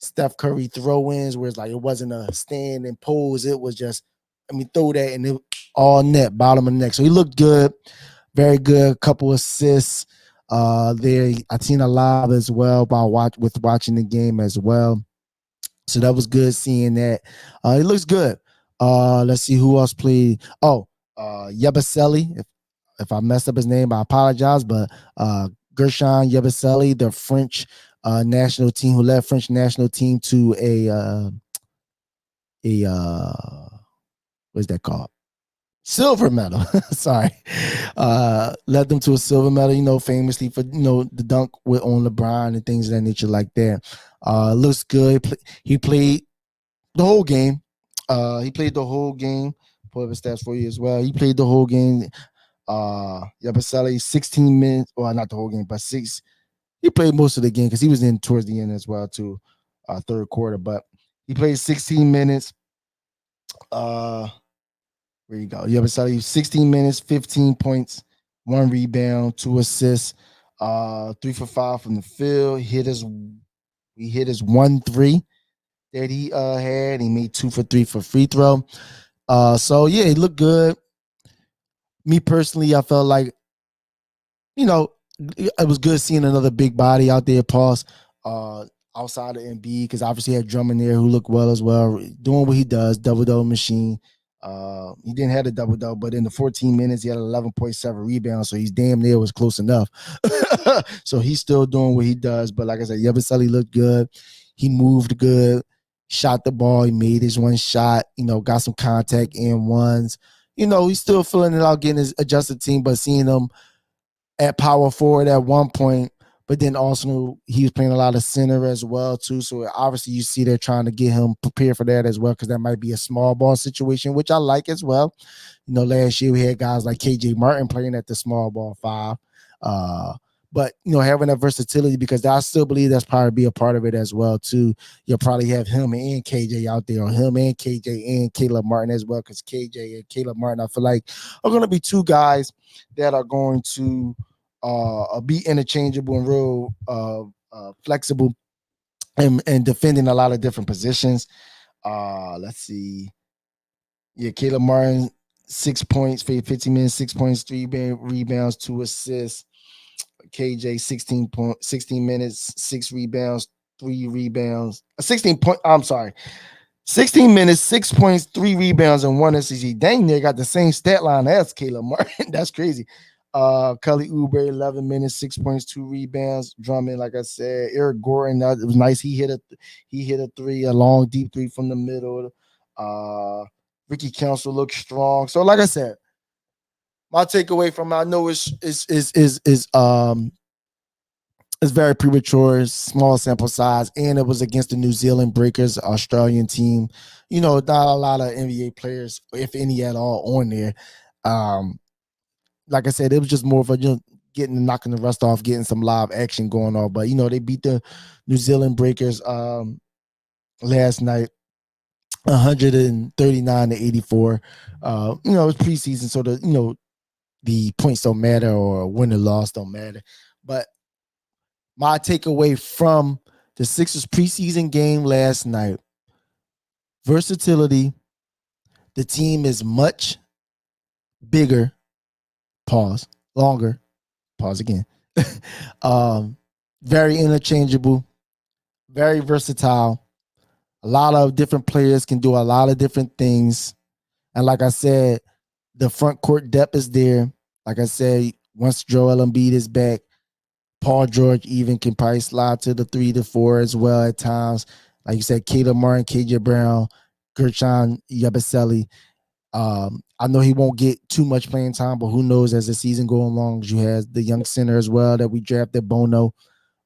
Steph Curry throw-ins where it's like it wasn't a stand and pose. It was just, throw that and it all net, bottom of the neck. So he looked good, very good. Couple assists there. I seen a live as well with watching the game as well. So that was good seeing that. It looks good. Let's see who else played. Oh, Yabusele. If I messed up his name, I apologize. But Gershon Yabusele, the French national team, who led French national team to a what's that called? Silver medal. Sorry. Led them to a silver medal, famously for, the dunk on LeBron and things of that nature like that. Looks good. He played the whole game. Pull up his stats for you as well. He played the whole game. Yabusele, 16 minutes, or not the whole game, but 6. He played most of the game because he was in towards the end as well too, third quarter. But he played 16 minutes. Where you go? Yabusele, 16 minutes, 15 points, 1 rebound, 2 assists, 3 for 5 from the field. Hit his He hit his 1-3 that he had. He made 2 for 3 for free throw. So yeah, he looked good. Me personally, I felt like, you know, it was good seeing another big body out there, pause, uh, outside of MB, because obviously he had Drummond there who looked well as well, doing what he does, double-double machine. He didn't have a double-double, but in the 14 minutes, he had 11.7 rebounds, so he's damn near was close enough. So he's still doing what he does, but like I said, Yabusele looked good. He moved good, shot the ball, he made his one shot, got some contact and ones. He's still filling it out, getting his adjusted team, but seeing him at power forward at one point, but then also he was playing a lot of center as well too. So obviously you see they're trying to get him prepared for that as well, because that might be a small ball situation, which I like as well. Last year we had guys like KJ Martin playing at the small ball five. But having that versatility, because I still believe that's probably be a part of it as well too. You'll probably have him and KJ out there, or him and KJ and Caleb Martin as well, because KJ and Caleb Martin, I feel like, are going to be two guys that are going to be interchangeable and real flexible, and defending a lot of different positions. Let's see. Yeah, Caleb Martin, 6 points, 15 minutes, 6 points, 3 rebounds, 2 assists. KJ, 16 minutes, 6 rebounds, 3 rebounds. 16 minutes, 6 points, 3 rebounds, and 1 assist. He dang near got the same stat line as Caleb Martin. That's crazy. Kelly Oubre, 11 minutes, 6 points, 2 rebounds. Drummond, like I said, Eric Gordon, it was nice. He hit a three, a long, deep three from the middle. Ricky Council looked strong. So, like I said, my takeaway from, I know it's very premature, small sample size, and it was against the New Zealand Breakers, Australian team. Not a lot of NBA players, if any at all, on there. Like I said, it was just more of a knocking the rust off, getting some live action going on. But they beat the New Zealand Breakers last night, 139-84. It's preseason, so the points don't matter, or win or loss don't matter. But my takeaway from the Sixers preseason game last night: versatility. The team is much bigger. Pause. Longer. Pause again. Very interchangeable. Very versatile. A lot of different players can do a lot of different things. And like I said, the front court depth is there. Like I said, once Joel Embiid is back, Paul George even can probably slide to the 3 to 4 as well at times. Like you said, Caleb Martin, KJ Brown, Gershon Yabusele. I know he won't get too much playing time, but who knows as the season goes along. You have the young center as well that we drafted, Bono.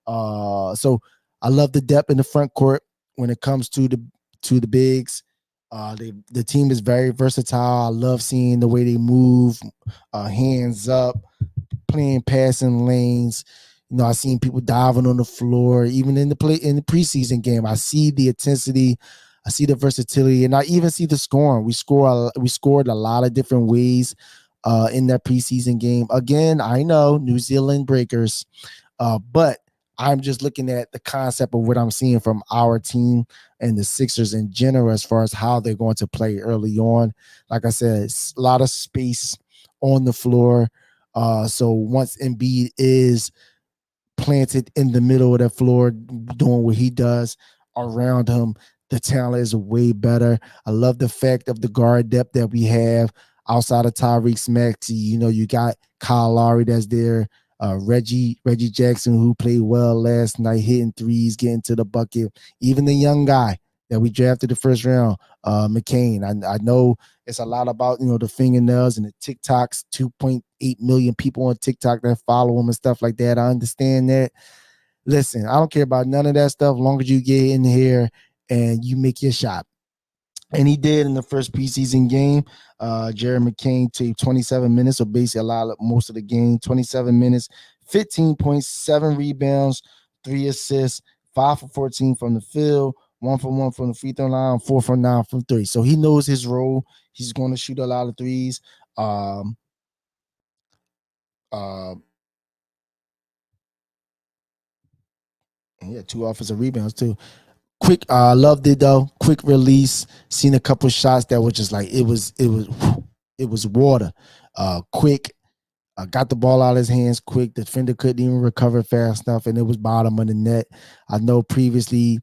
So I love the depth in the front court when it comes to the bigs. The team is very versatile. I love seeing the way they move, hands up, playing passing lanes. I seen people diving on the floor, even in the preseason game. I see the intensity, I see the versatility, and I even see the scoring. We scored a lot of different ways in that preseason game. Again, I know New Zealand Breakers, but I'm just looking at the concept of what I'm seeing from our team and the Sixers in general, as far as how they're going to play early on. Like I said, it's a lot of space on the floor. So once Embiid is planted in the middle of the floor doing what he does, around him, the talent is way better. I love the fact of the guard depth that we have outside of Tyrese Maxey. You got Kyle Lowry that's there. Reggie Jackson, who played well last night, hitting threes, getting to the bucket. Even the young guy that we drafted the first round, McCain. I know it's a lot about the fingernails and the TikToks. 2.8 million people on TikTok that follow him and stuff like that. I understand that. Listen, I don't care about none of that stuff. As long as you get in here and you make your shot. And he did in the first preseason game. Jared McCain took 27 minutes, so basically most of the game. 27 minutes, 15 points, 7 rebounds, 3 assists, 5 for 14 from the field, 1 for 1 from the free throw line, 4 for 9 from 3. So he knows his role. He's going to shoot a lot of threes. And he had 2 offensive rebounds too. Quick, loved it though. Quick release. Seen a couple shots that were just like it was water. Quick. Got the ball out of his hands quick. The defender couldn't even recover fast enough, and it was bottom of the net. I know previously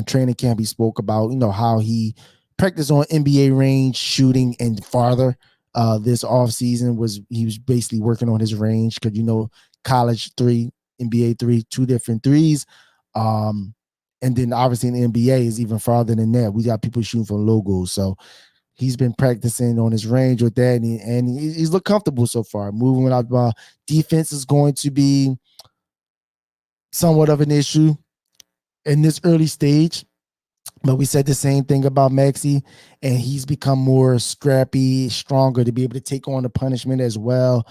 training camp he spoke about, how he practiced on NBA range shooting and farther. This offseason he was basically working on his range because college 3, NBA 3, 2 different threes. And then obviously in the NBA is even farther than that. We got people shooting from logos. So he's been practicing on his range with that, and he's looked comfortable so far. Moving without the ball. Defense is going to be somewhat of an issue in this early stage. But we said the same thing about Maxey, and he's become more scrappy, stronger to be able to take on the punishment as well.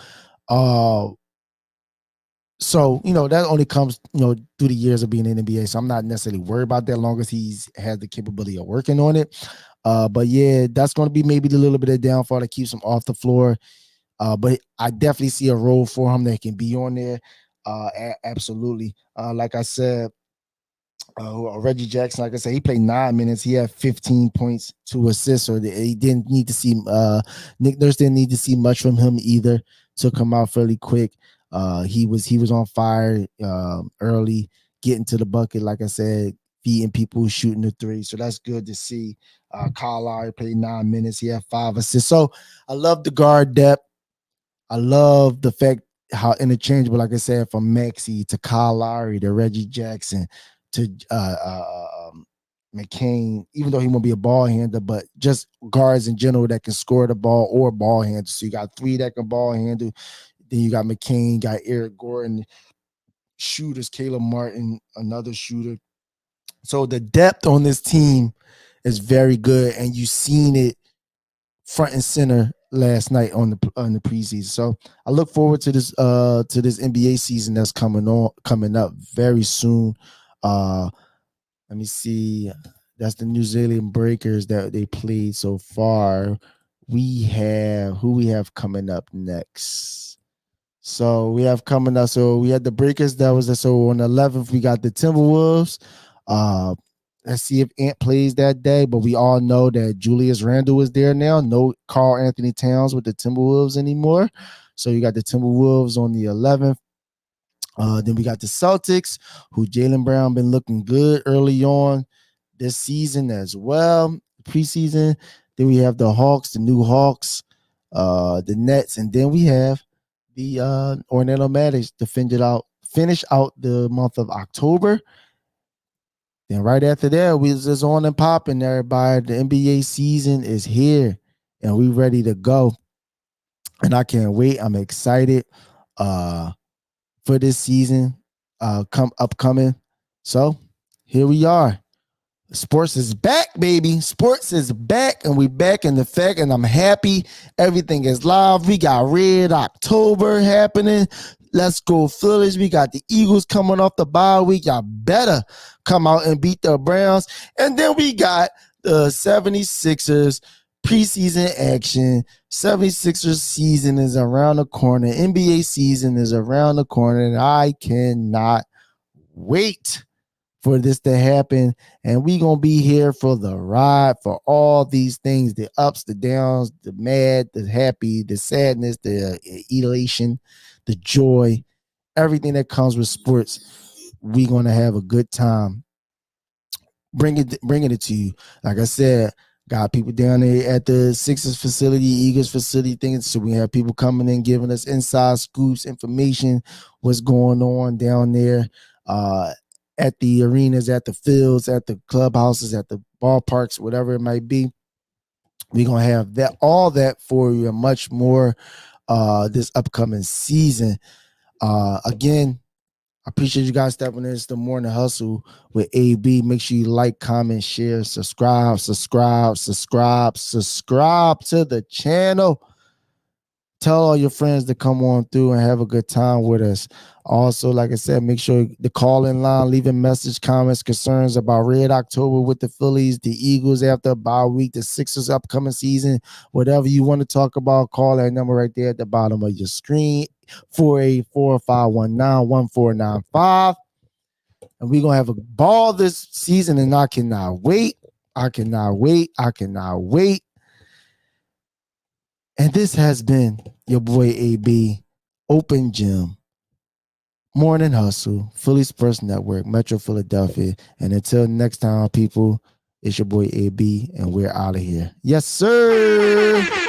So, that only comes, through the years of being in the NBA. So I'm not necessarily worried about that, as long as he's had the capability of working on it. But yeah, that's going to be maybe a little bit of downfall that keeps him off the floor. But I definitely see a role for him that can be on there. Absolutely. Like I said, Reggie Jackson, like I said, he played 9 minutes. He had 15 points, 2 assists. Or he didn't need to see Nick Nurse didn't need to see much from him either. Took him out fairly quick. He was on fire early, getting to the bucket. Like I said, beating people, shooting the 3. So that's good to see. Kyle Lowry played 9 minutes. He had 5 assists. So I love the guard depth. I love the fact how interchangeable, like I said, from Maxey to Kyle Lowry to Reggie Jackson to McCain, even though he won't be a ball handler, but just guards in general that can score the ball or ball handle. So you got 3 that can ball handle. Then you got McCain, got Eric Gordon, shooters, Caleb Martin, another shooter. So the depth on this team is very good, and you've seen it front and center last night on the preseason. So I look forward to this NBA season that's coming up very soon. Let me see. That's the New Zealand Breakers that they played so far. Who we have coming up next. So we have coming up. So we had the Breakers. So on the 11th we got the Timberwolves. Let's see if Ant plays that day, but we all know that Julius Randle is there now. No Karl Anthony Towns with the Timberwolves anymore. So you got the Timberwolves on the 11th. Then we got the Celtics, who Jaylen Brown been looking good early on this season as well, preseason. Then we have the Hawks, the new Hawks, the Nets, and then we have the Orlando Magic to finish out the month of October. Then right after that, we just on and popping, everybody. The NBA season is here, and we ready to go. And I can't wait. I'm excited for this season upcoming. So here we are. Sports is back, baby. Sports is back, and we back in effect, and I'm happy. Everything is live. We got Red October happening. Let's go Phillies. We got the Eagles coming off the bye week. Y'all better come out and beat the Browns. And then we got the 76ers preseason action. 76ers season is around the corner. NBA season is around the corner, and I cannot wait for this to happen. And we gonna be here for the ride, for all these things, the ups, the downs, the mad, the happy, the sadness, the elation, the joy, everything that comes with sports. We gonna have a good time bringing it to you. Like I said, got people down there at the Sixers facility, Eagles facility, things. So we have people coming in, giving us inside scoops, information, what's going on down there. At the arenas, at the fields, at the clubhouses, at the ballparks, whatever it might be. We're going to have all that for you and much more this upcoming season. Again, I appreciate you guys stepping in. It's the Morning Hustle with AB. Make sure you like, comment, share, subscribe to the channel. Tell all your friends to come on through and have a good time with us. Also, like I said, make sure the call-in line, leaving message, comments, concerns about Red October with the Phillies, the Eagles after a bye week, the Sixers upcoming season, whatever you want to talk about, call that number right there at the bottom of your screen, 484-519-1495. And we're going to have a ball this season, and I cannot wait. I cannot wait. I cannot wait. And this has been your boy AB, Open Gym, Morning Hustle, Phillies Sports Network, Metro Philadelphia. And until next time, people, it's your boy AB, and we're out of here. Yes, sir.